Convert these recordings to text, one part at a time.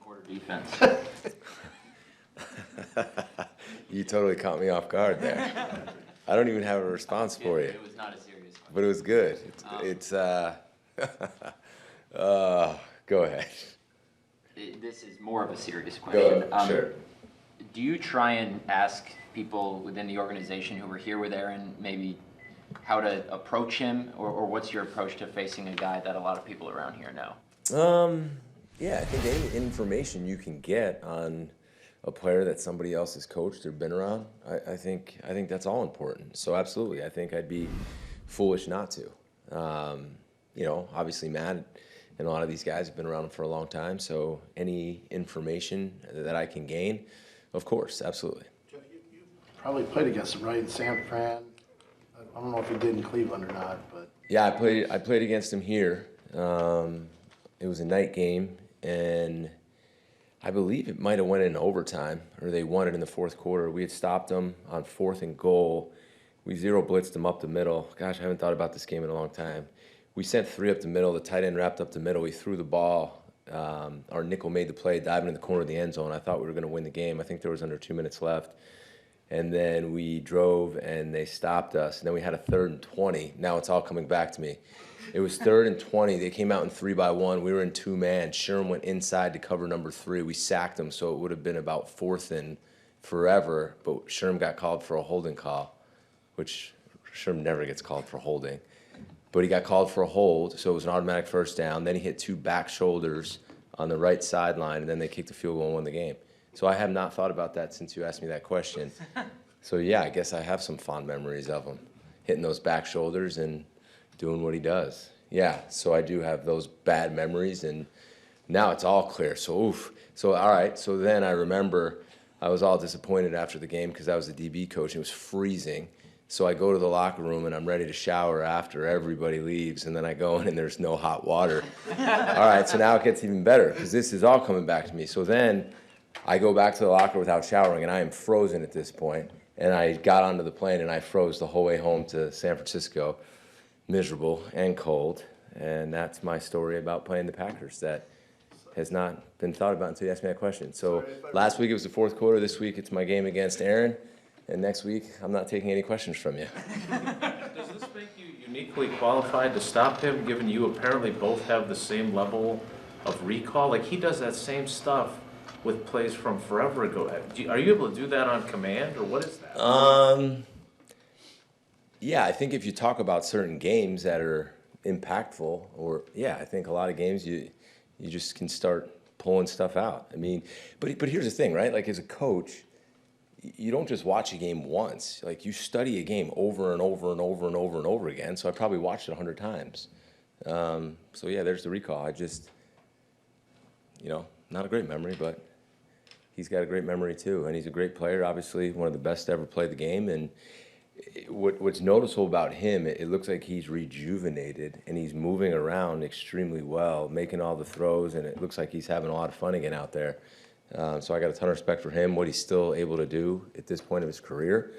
quarter defense. You totally caught me off guard there. I don't even have a response for you. It was not a serious question. But it was good. Go ahead. This is more of a serious question. Sure. Do you try and ask people within the organization who were here with Aaron maybe how to approach him, or what's your approach to facing a guy that a lot of people around here know? Yeah, I think any information you can get on a player that somebody else has coached or been around, I think that's all important. So absolutely, I think I'd be foolish not to. Obviously Matt and a lot of these guys have been around for a long time, so any information that I can gain, of course, absolutely. Jeff, you probably played against him, right, in San Fran? I don't know if you did in Cleveland or not, but... Yeah, I played against him here. It was a night game, and I believe it might have went in overtime, or they won it in the fourth quarter. We had stopped them on 4th and goal. We zero blitzed them up the middle. Gosh, I haven't thought about this game in a long time. We sent 3 up the middle. The tight end wrapped up the middle. We threw the ball. Our nickel made the play, diving in the corner of the end zone. I thought we were going to win the game. I think there was under 2 minutes left. And then we drove, and they stopped us. And then we had a 3rd and 20. Now it's all coming back to me. It was 3rd and 20. They came out in 3-by-1. We were in 2-man. Sherm went inside to cover number 3. We sacked him, so it would have been about 4th and forever. But Sherm got called for a holding call, which Sherm never gets called for holding. But he got called for a hold, so it was an automatic first down. Then he hit 2 back shoulders on the right sideline, and then they kicked the field goal and won the game. So I have not thought about that since you asked me that question. So yeah, I guess I have some fond memories of him hitting those back shoulders and doing what he does. Yeah, so I do have those bad memories, and now it's all clear. So oof. So all right. So then I remember I was all disappointed after the game because I was the DB coach and it was freezing. So I go to the locker room and I'm ready to shower after everybody leaves, and then I go in and there's no hot water. All right. So now it gets even better because this is all coming back to me. So then I go back to the locker without showering, and I am frozen at this point. And I got onto the plane, and I froze the whole way home to San Francisco, miserable and cold. And that's my story about playing the Packers that has not been thought about until you asked me that question. So last week it was the fourth quarter. This week it's my game against Aaron. And next week I'm not taking any questions from you. Does this make you uniquely qualified to stop him, given you apparently both have the same level of recall? Like, he does that same stuff with plays from forever ago. Are you able to do that on command, or what is that? Yeah, I think if you talk about certain games that are impactful, or I think a lot of games you just can start pulling stuff out. I mean, but here's the thing, right? Like, as a coach, you don't just watch a game once. Like, you study a game over and over and over and over and over again. So I probably watched it 100 times. So yeah, there's the recall. I just, not a great memory, but he's got a great memory too, and he's a great player, obviously one of the best to ever play the game. And what's noticeable about him, it looks like he's rejuvenated, and he's moving around extremely well, making all the throws, and it looks like he's having a lot of fun again out there. So I got a ton of respect for him, what he's still able to do at this point of his career,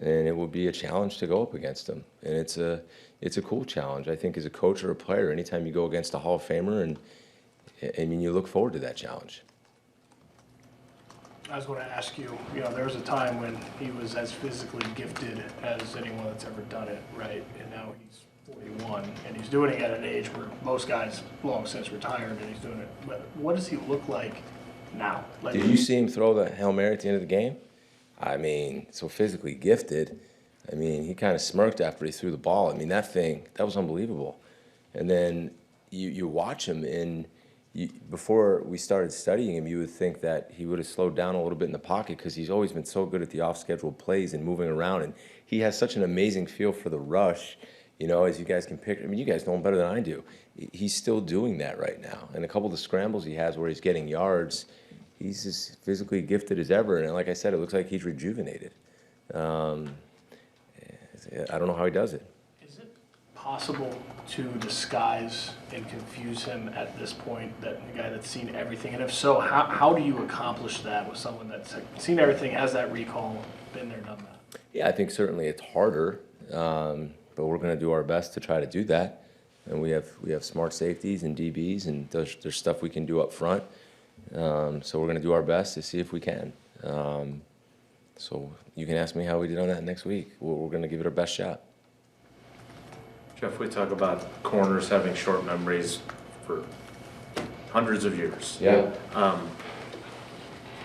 and it will be a challenge to go up against him. And it's a cool challenge, I think, as a coach or a player. Anytime you go against a Hall of Famer, and I mean, you look forward to that challenge. I was going to ask you, there was a time when he was as physically gifted as anyone that's ever done it, right? And now he's 41, and he's doing it at an age where most guys long since retired, and he's doing it. But what does he look like now? Did you see him throw the Hail Mary at the end of the game? I mean, so physically gifted. I mean, he kind of smirked after he threw the ball. I mean, that was unbelievable. And then you watch him, and before we started studying him, you would think that he would have slowed down a little bit in the pocket because he's always been so good at the off-schedule plays and moving around. And he has such an amazing feel for the rush, as you guys can pick. I mean, you guys know him better than I do. He's still doing that right now. And a couple of the scrambles he has where he's getting yards, he's as physically gifted as ever. And like I said, it looks like he's rejuvenated. I don't know how he does it. Is it possible to disguise and confuse him at this point, that the guy that's seen everything? And if so, how do you accomplish that with someone that's seen everything, has that recall, been there, done that? Yeah, I think certainly it's harder, but we're going to do our best to try to do that. And we have smart safeties and DBs, and there's stuff we can do up front. So we're going to do our best to see if we can. So you can ask me how we did on that next week. We're going to give it our best shot. Jeff, we talk about corners having short memories for hundreds of years. Yeah.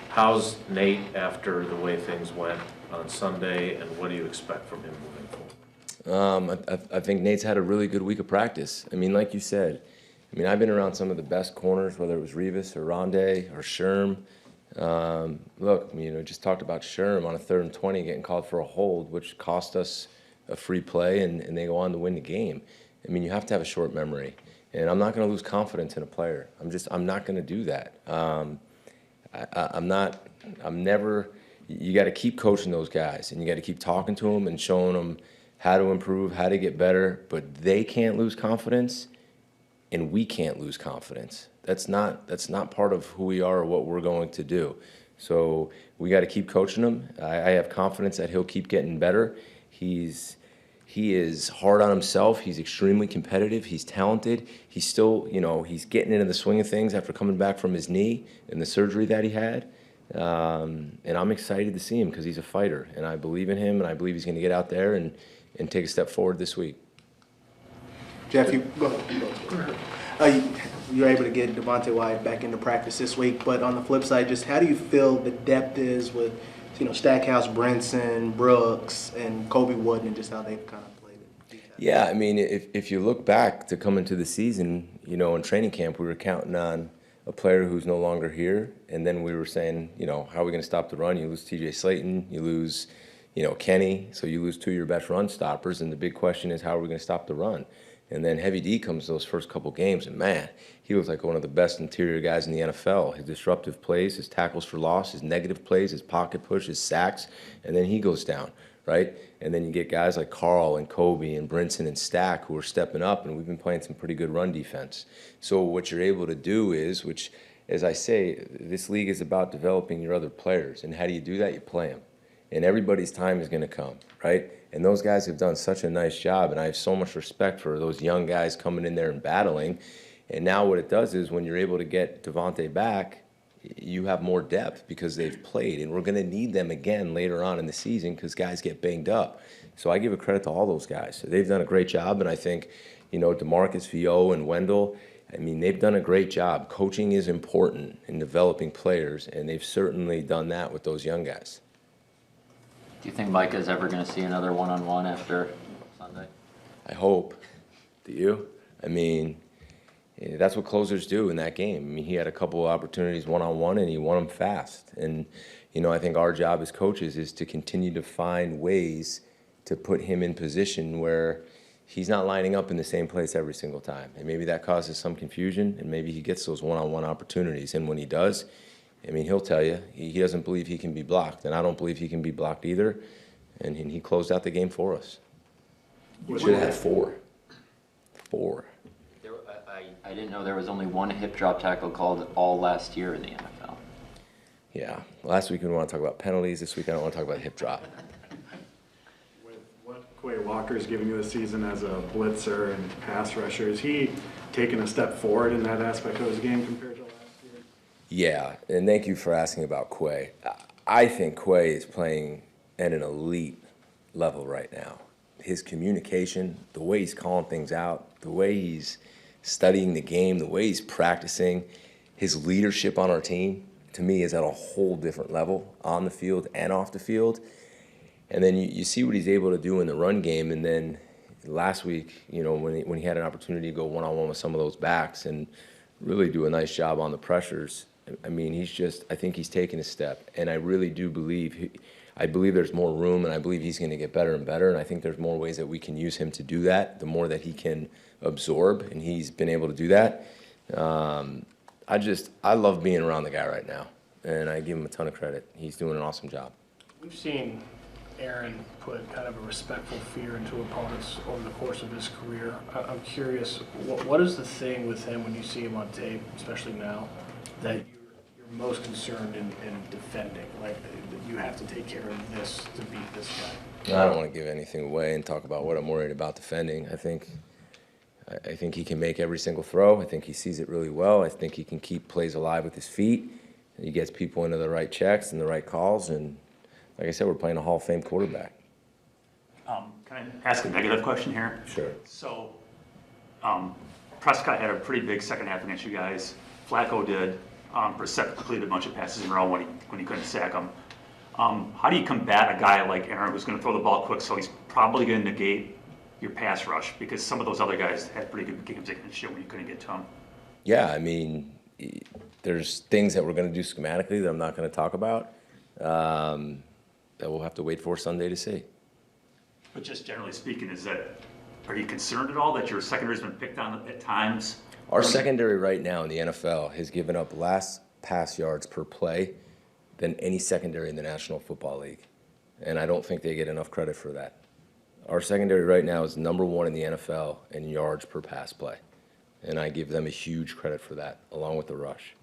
How's Nate after the way things went on Sunday, and what do you expect from him moving forward? I think Nate's had a really good week of practice. I mean, like you said, I've been around some of the best corners, whether it was Revis or Rondé or Sherm. Look, just talked about Sherm on a 3rd and 20 getting called for a hold, which cost us a free play, and they go on to win the game. You have to have a short memory, and I'm not going to lose confidence in a player. I'm not going to do that. You got to keep coaching those guys, and you got to keep talking to them and showing them how to improve, how to get better, but they can't lose confidence, and we can't lose confidence. That's not part of who we are or what we're going to do. So we got to keep coaching him. I have confidence that he'll keep getting better. He is hard on himself. He's extremely competitive. He's talented. He's still, he's getting into the swing of things after coming back from his knee and the surgery that he had. And I'm excited to see him because he's a fighter, and I believe in him, and I believe he's going to get out there and take a step forward this week. Jeff, you were able to get Devontae Wyatt back into practice this week, but on the flip side, just how do you feel the depth is with, Stackhouse, Brinson, Brooks, and Kobe Wooden, and just how they've kind of played it? Yeah, if you look back to come into the season, in training camp, we were counting on a player who's no longer here, and then we were saying, how are we going to stop the run? You lose T.J. Slayton, you lose, Kenny, so you lose 2 of your best run stoppers, and the big question is, how are we going to stop the run? And then Heavy D comes those first couple games, and man, he was like one of the best interior guys in the NFL. His disruptive plays, his tackles for loss, his negative plays, his pocket push, his sacks, and then he goes down, right? And then you get guys like Carl and Kobe and Brinson and Stack who are stepping up, and we've been playing some pretty good run defense. So what you're able to do is, which, as I say, this league is about developing your other players. And how do you do that? You play them. And everybody's time is going to come, right? And those guys have done such a nice job, and I have so much respect for those young guys coming in there and battling. And now what it does is when you're able to get Devontae back, you have more depth because they've played, and we're going to need them again later on in the season because guys get banged up. So I give a credit to all those guys. They've done a great job, and I think, DeMarcus, Vio, and Wendell, they've done a great job. Coaching is important in developing players, and they've certainly done that with those young guys. Do you think Micah's ever going to see another one-on-one after Sunday? I hope. Do you? That's what closers do in that game. He had a couple of opportunities one-on-one, and he won them fast. And, I think our job as coaches is to continue to find ways to put him in position where he's not lining up in the same place every single time. And maybe that causes some confusion, and maybe he gets those one-on-one opportunities. And when he does, he'll tell you he doesn't believe he can be blocked, and I don't believe he can be blocked either. And he closed out the game for us. Should have had 4. 4. I didn't know there was only one hip drop tackle called all last year in the NFL. Yeah. Last week we want to talk about penalties. This week I don't want to talk about hip drop. With what Quay Walker is giving you this season as a blitzer and pass rusher, is he taking a step forward in that aspect of his game compared to last year? Yeah, and thank you for asking about Quay. I think Quay is playing at an elite level right now. His communication, the way he's calling things out, the way he's studying the game, the way he's practicing, his leadership on our team, to me, is at a whole different level on the field and off the field. And then you see what he's able to do in the run game. And then last week, when he had an opportunity to go one-on-one with some of those backs and really do a nice job on the pressures, I think he's taken a step. And I really do believe, I believe there's more room, and I believe he's going to get better and better. And I think there's more ways that we can use him to do that, the more that he can absorb, and he's been able to do that. I love being around the guy right now, and I give him a ton of credit. He's doing an awesome job. We've seen Aaron put kind of a respectful fear into opponents over the course of his career. I'm curious, what is the thing with him when you see him on tape, especially now, that you're most concerned in defending? Like, you have to take care of this to beat this guy. I don't want to give anything away and talk about what I'm worried about defending. I think I think he can make every single throw. I think he sees it really well. I think he can keep plays alive with his feet. And he gets people into the right checks and the right calls. And like I said, we're playing a Hall of Fame quarterback. Can I ask a negative question here? Sure. So, Prescott had a pretty big second half against you guys. Flacco did. Brissett completed a bunch of passes in a row when he couldn't sack them. How do you combat a guy like Aaron who's going to throw the ball quick, so he's probably going to negate your pass rush? Because some of those other guys had pretty good games against you when you couldn't get to them. Yeah, I mean, there's things that we're going to do schematically that I'm not going to talk about that we'll have to wait for Sunday to see. But just generally speaking, are you concerned at all that your secondary's been picked on at times? Our secondary right now in the NFL has given up less pass yards per play than any secondary in the National Football League. And I don't think they get enough credit for that. Our secondary right now is number 1 in the NFL in yards per pass play. And I give them a huge credit for that, along with the rush.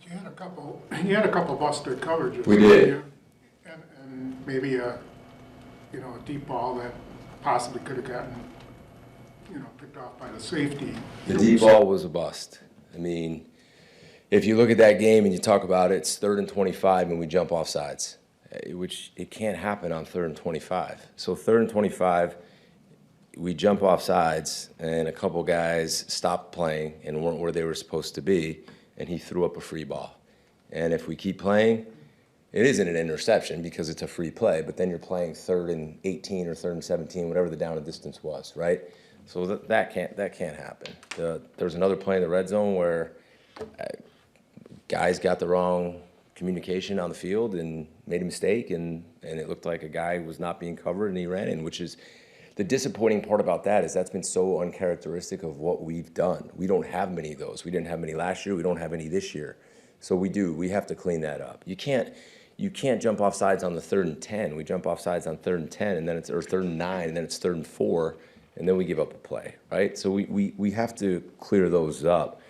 You had a couple busted coverages. We did. And maybe a deep ball that possibly could have gotten, picked off by the safety. The deep ball was a bust. I mean, if you look at that game and you talk about it, it's 3rd and 25 and we jump off sides, which it can't happen on 3rd and 25. So 3rd and 25, we jump off sides and a couple guys stopped playing and weren't where they were supposed to be, and he threw up a free ball. And if we keep playing, it isn't an interception because it's a free play, but then you're playing 3rd and 18 or 3rd and 17, whatever the down and distance was, right? So that can't happen. There's another play in the red zone where guys got the wrong communication on the field and made a mistake, and it looked like a guy was not being covered and he ran in, which is the disappointing part about that is that's been so uncharacteristic of what we've done. We don't have many of those. We didn't have many last year. We don't have any this year. So we have to clean that up. You can't jump off sides on the 3rd and 10. We jump off sides on 3rd and 10, and then or 3rd and 9, and then it's 3rd and 4, and then we give up a play, right? So we have to clear those up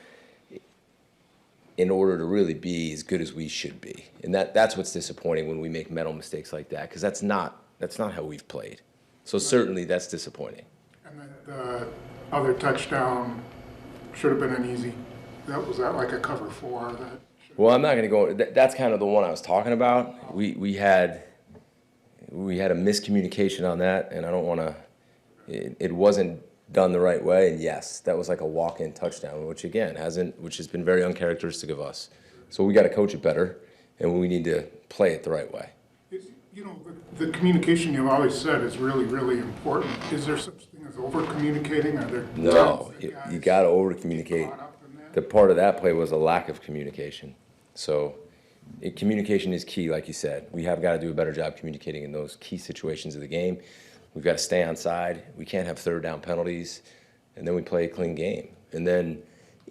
in order to really be as good as we should be. And that's what's disappointing when we make mental mistakes like that, because that's not how we've played. So certainly that's disappointing. And then the other touchdown should have been an easy. Was that like a cover 4? Well, I'm not going to go. That's kind of the one I was talking about. We had a miscommunication on that, and I don't want to. It wasn't done the right way, and yes, that was like a walk-in touchdown, which has been very uncharacteristic of us. So we got to coach it better, and we need to play it the right way. The communication you've always said is really, really important. Is there such thing as over-communicating? Are there No, you got to over-communicate. The part of that play was a lack of communication. So communication is key, like you said. We have got to do a better job communicating in those key situations of the game. We've got to stay on side. We can't have 3rd down penalties. And then we play a clean game. And then,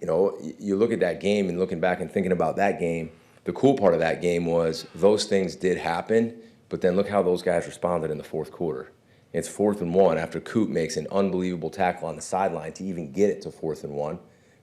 you look at that game and looking back and thinking about that game, the cool part of that game was those things did happen, but then look how those guys responded in the 4th quarter. It's 4th and 1 after Coop makes an unbelievable tackle on the sideline to even get it to 4th and 1.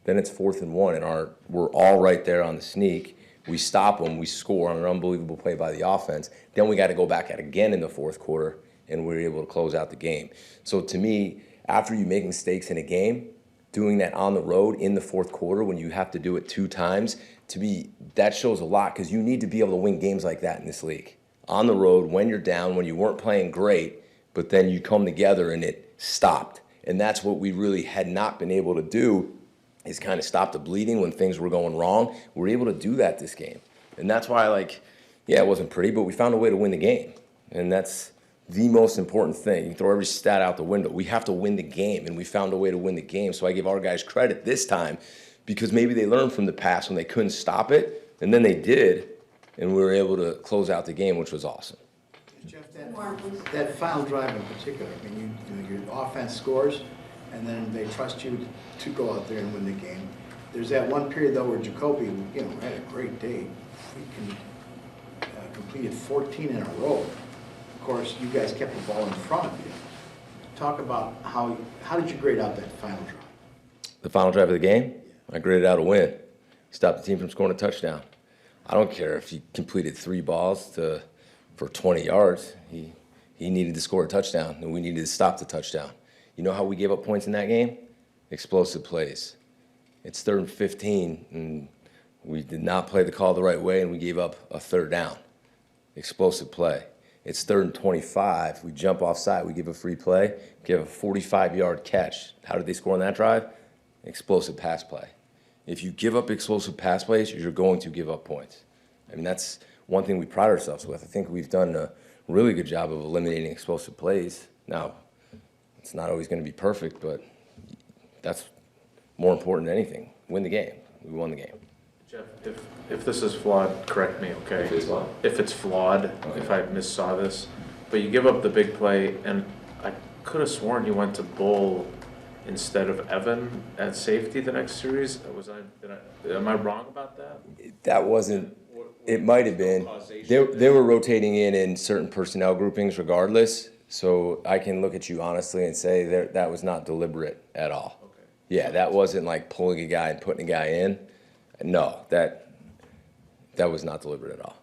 Then it's 4th and 1, and we're all right there on the sneak. We stop them. We score on an unbelievable play by the offense. Then we got to go back at again in the 4th quarter, and we're able to close out the game. So to me, after you make mistakes in a game, doing that on the road in the 4th quarter when you have to do it 2 times, to me, that shows a lot because you need to be able to win games like that in this league. On the road, when you're down, when you weren't playing great, but then you come together and it stopped. And that's what we really had not been able to do, is kind of stop the bleeding when things were going wrong. We were able to do that this game. And that's why, it wasn't pretty, but we found a way to win the game. And that's the most important thing. You throw every stat out the window. We have to win the game, and we found a way to win the game. So I give our guys credit this time because maybe they learned from the past when they couldn't stop it, and then they did, and we were able to close out the game, which was awesome. Jeff, that final drive in particular, I mean, your offense scores, and then they trust you to go out there and win the game. There's that one period, though, where Jacoby, had a great day. He completed 14 in a row. Of course, you guys kept the ball in front of you. Talk about how did you grade out that final drive? The final drive of the game? I graded out a win. Stopped the team from scoring a touchdown. I don't care if he completed 3 balls for 20 yards. He needed to score a touchdown, and we needed to stop the touchdown. You know how we gave up points in that game? Explosive plays. It's 3rd and 15, and we did not play the call the right way, and we gave up a 3rd down. Explosive play. It's 3rd and 25. We jump offside. We give a free play. Give a 45-yard catch. How did they score on that drive? Explosive pass play. If you give up explosive pass plays, you're going to give up points. I mean, that's one thing we pride ourselves with. I think we've done a really good job of eliminating explosive plays. Now, it's not always going to be perfect, but that's more important than anything. Win the game. We won the game. Jeff, if this is flawed, correct me, okay? If it's flawed? If it's flawed, Okay. if I missaw this, but you give up the big play, and I could have sworn you went to Bull instead of Evan at safety the next series. Am I wrong about that? That wasn't, it might have been. They were rotating in certain personnel groupings regardless, so I can look at you honestly and say that was not deliberate at all. Okay. Yeah, that wasn't like pulling a guy and putting a guy in. No, that was not deliberate at all.